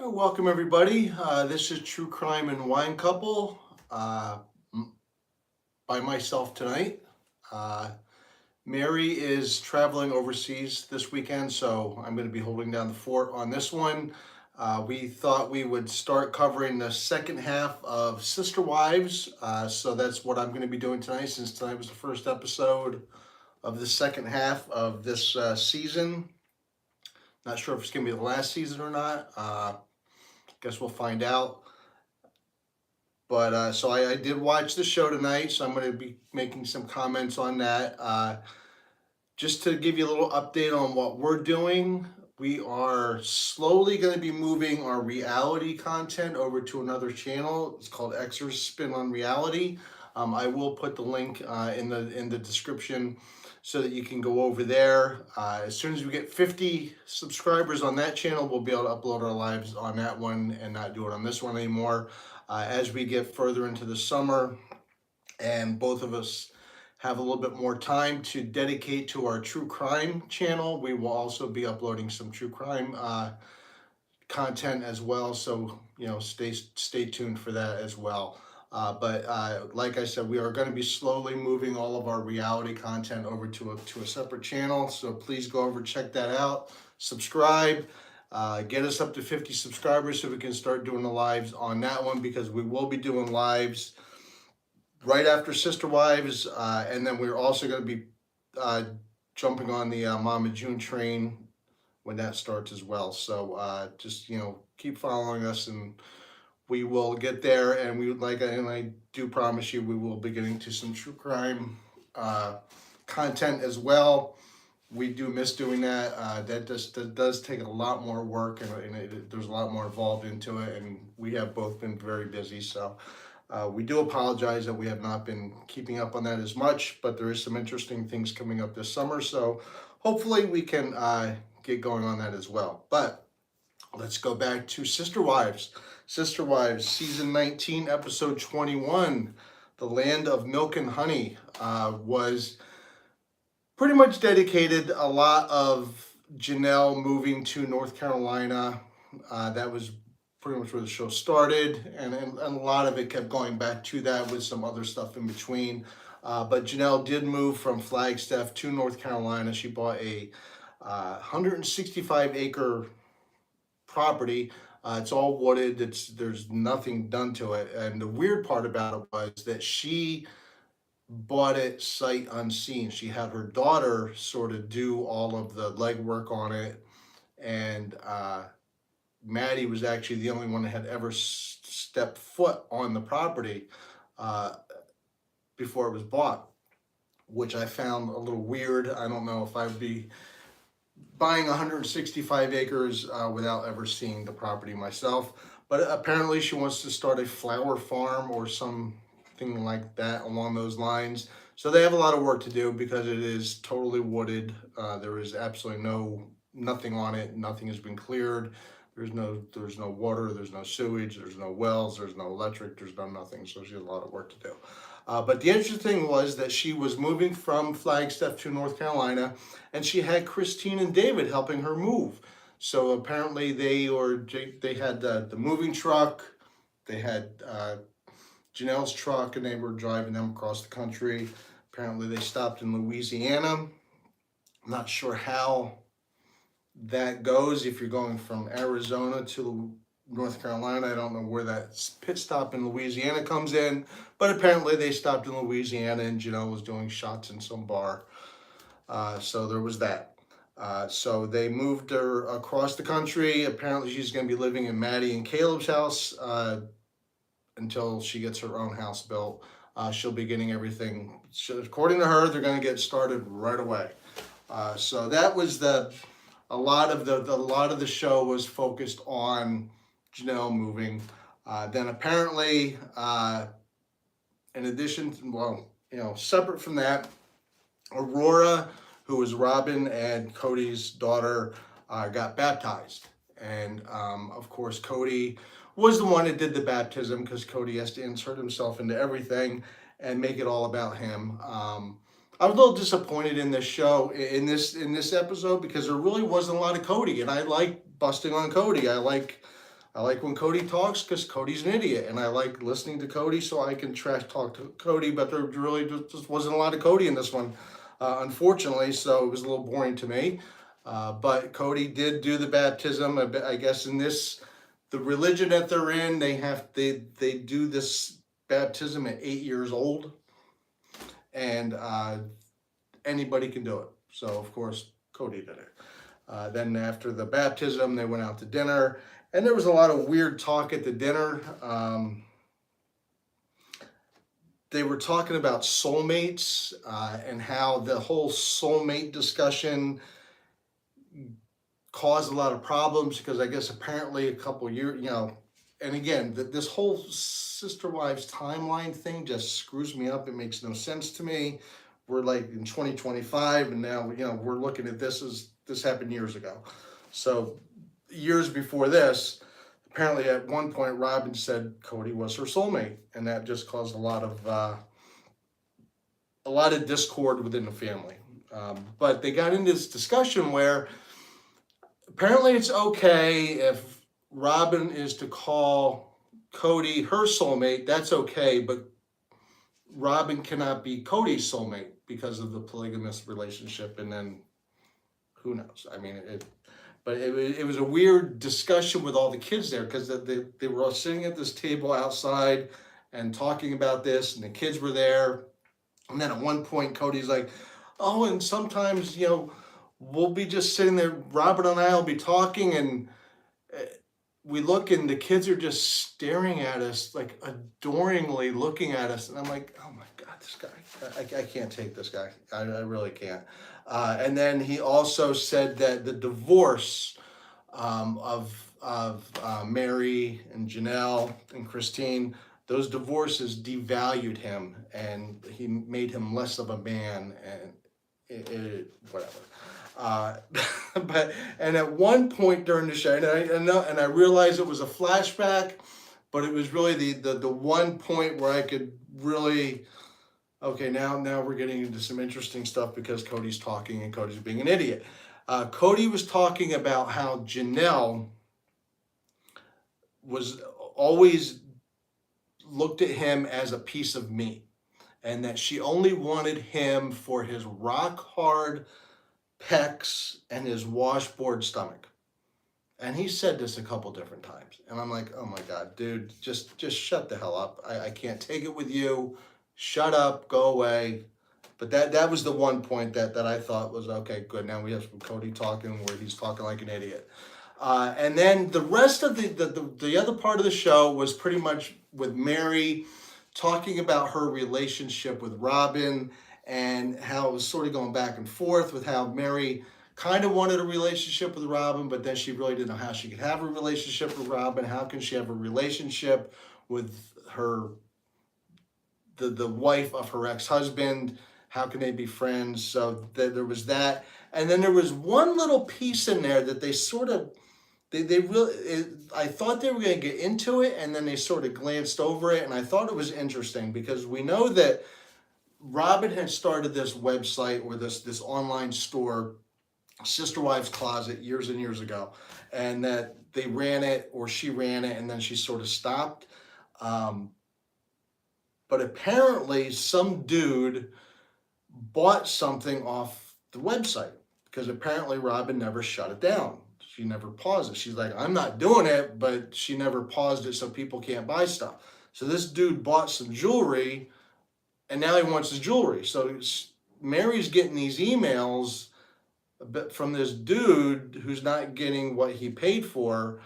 Welcome everybody. This is True Crime and Wine Couple by myself tonight. Uh, Mary is traveling overseas this weekend, so I'm going to be holding down the fort on this one. We thought we would start covering the second half of Sister Wives, so that's what I'm going to be doing tonight, since tonight was the first episode of the second half of this season. Not sure if it's going to be the last season or not. Guess we'll find out. But so I did watch the show tonight, so I'm going to be making some comments on that. Just to give you a little update on what we're doing, we are slowly going to be moving our reality content over to another channel. It's called Xers Spin on Reality. I will put the link in the description so that you can go over there. As soon as we get 50 subscribers on that channel, we'll be able to upload our lives on that one and not do it on this one anymore. As we get further into the summer and both of us have a little bit more time to dedicate to our true crime channel, we will also be uploading some true crime content as well. So, stay tuned for that as well. But like I said, we are going to be slowly moving all of our reality content over to a separate channel. So please go over, check that out, subscribe, get us up to 50 subscribers so we can start doing the lives on that one, because we will be doing lives right after Sister Wives. And then we're also going to be jumping on the Mama June train when that starts as well. So just, keep following us and we will get there, and I do promise you, we will be getting to some true crime content as well. We do miss doing that. That does take a lot more work, and there's a lot more involved into it, and we have both been very busy. So we do apologize that we have not been keeping up on that as much, but there is some interesting things coming up this summer. So hopefully we can get going on that as well. But let's go back to Sister Wives. Sister Wives, Season 19, Episode 21, The Land of Milk and Honey, was pretty much dedicated a lot of Janelle moving to North Carolina. That was pretty much where the show started, and a lot of it kept going back to that with some other stuff in between. But Janelle did move from Flagstaff to North Carolina. She bought a 165-acre property. It's all wooded. There's nothing done to it. And the weird part about it was that she bought it sight unseen. She had her daughter sort of do all of the legwork on it, and Maddie was actually the only one that had ever stepped foot on the property before it was bought, which I found a little weird. I don't know if I would be buying 165 acres without ever seeing the property myself. But apparently she wants to start a flower farm or something like that along those lines. So they have a lot of work to do because it is totally wooded. There is absolutely nothing on it. Nothing has been cleared. There's no water, there's no sewage, there's no wells, there's no electric, there's no nothing. So she has a lot of work to do. But the interesting thing was that she was moving from Flagstaff to North Carolina, and she had Christine and David helping her move. So apparently they had the moving truck, they had Janelle's truck, and they were driving them across the country. Apparently they stopped in Louisiana. I'm not sure how that goes if you're going from Arizona to North Carolina. I don't know where that pit stop in Louisiana comes in, but apparently they stopped in Louisiana and Janelle was doing shots in some bar. So there was that. So they moved her across the country. Apparently she's going to be living in Maddie and Caleb's house until she gets her own house built. She'll be getting everything. According to her, they're going to get started right away. So that was a lot of the show was focused on Janelle moving. Then apparently, in addition to, separate from that, Aurora, who was Robin and Cody's daughter, got baptized. And of course, Cody was the one that did the baptism because Cody has to insert himself into everything and make it all about him. I was a little disappointed in this show, in this episode, because there really wasn't a lot of Cody, and I like busting on Cody. I like I like when Cody talks because Cody's an idiot, and I like listening to Cody so I can trash talk to Cody. But there really just wasn't a lot of Cody in this one, unfortunately. So it was a little boring to me. But Cody did do the baptism. I guess in this, the religion that they're in, they do this baptism at 8 years old, and anybody can do it. So of course Cody did it. Then after the baptism, they went out to dinner, and there was a lot of weird talk at the dinner. They were talking about soulmates and how the whole soulmate discussion caused a lot of problems because I guess apparently a couple years, and again, this whole sister wives timeline thing just screws me up. It makes no sense to me. We're like in 2025, and now we're looking at this as this happened years ago. So years before this, apparently at one point Robin said Cody was her soulmate, and that just caused a lot of discord within the family. But they got into this discussion where apparently it's okay if Robin is to call Cody her soulmate. That's okay, but Robin cannot be Cody's soulmate because of the polygamous relationship, and then who knows? I mean, it was a weird discussion with all the kids there because they were all sitting at this table outside and talking about this, and the kids were there. And then at one point, Cody's like, "Oh, and sometimes we'll be just sitting there. Robert and I will be talking, and we look, and the kids are just staring at us, like adoringly looking at us." And I'm like, "Oh my God, this guy! I can't take this guy. I really can't." And then he also said that the divorce of Mary and Janelle and Christine, those divorces devalued him, and he made him less of a man, and whatever. And at one point during the show, and I realized it was a flashback, but it was really the one point where I could really, okay, now we're getting into some interesting stuff because Cody's talking and Cody's being an idiot. Cody was talking about how Janelle was always looked at him as a piece of meat, and that she only wanted him for his rock hard pecs and his washboard stomach. And he said this a couple different times, and I'm like, oh my God, dude, just shut the hell up. I can't take it with you. Shut up, go away. But that was the one point that I thought was okay, good. Now we have some Cody talking where he's talking like an idiot. And then the rest of the other part of the show was pretty much with Mary talking about her relationship with Robin and how it was sort of going back and forth with how Mary kind of wanted a relationship with Robin, but then she really didn't know how she could have a relationship with Robin. How can she have a relationship with her, the wife of her ex-husband? How can they be friends? So there was that. And then there was one little piece in there that they sort of, they really, I thought they were going to get into it, and then they sort of glanced over it, and I thought it was interesting because we know that Robin had started this website or this online store, Sister Wives Closet, years and years ago, and that they ran it, or she ran it, and then she sort of stopped. But apparently some dude bought something off the website because apparently Robin never shut it down. She never paused it. She's like, I'm not doing it, but she never paused it so people can't buy stuff. So this dude bought some jewelry, and now he wants his jewelry. So Mary's getting these emails from this dude who's not getting what he paid for,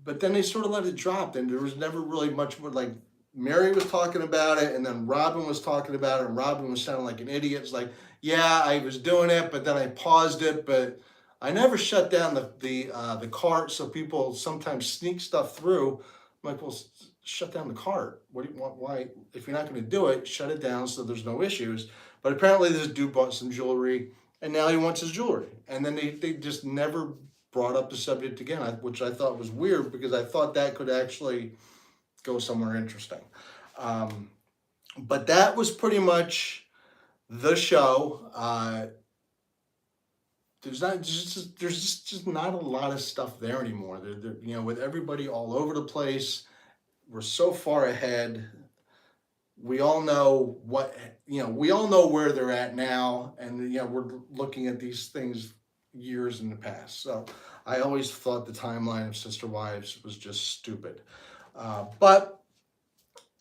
but then they sort of let it drop, and there was never really much more. Like, Mary was talking about it, and then Robin was talking about it, and Robin was sounding like an idiot. It's like, yeah, I was doing it, but then I paused it, but I never shut down the cart, so people sometimes sneak stuff through. I'm like, well, shut down the cart. What do you want? Why? If you're not going to do it, shut it down so there's no issues. But apparently this dude bought some jewelry, and now he wants his jewelry. And then they just never brought up the subject again, which I thought was weird because I thought that could actually go somewhere interesting. But that was pretty much the show. there's just not a lot of stuff there anymore. With everybody all over the place, we're so far ahead. We all know we all know where they're at now, and we're looking at these things years in the past. So I always thought the timeline of Sister Wives was just stupid. But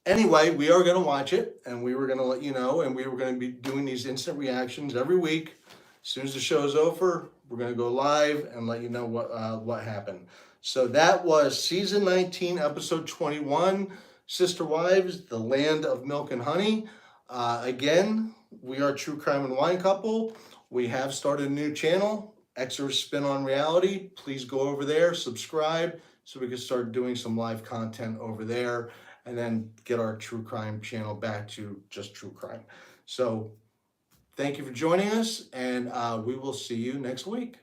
anyway, we are going to watch it, and we were going to let you know, and we were going to be doing these instant reactions every week. As soon as the show's over, we're going to go live and let you know what happened. So that was season 19, episode 21, Sister Wives, The Land of Milk and Honey. Again, we are True Crime and Wine Couple. We have started a new channel, Xer Spin on Reality. Please go over there, subscribe, so we can start doing some live content over there, and then get our true crime channel back to just true crime. So thank you for joining us, and we will see you next week.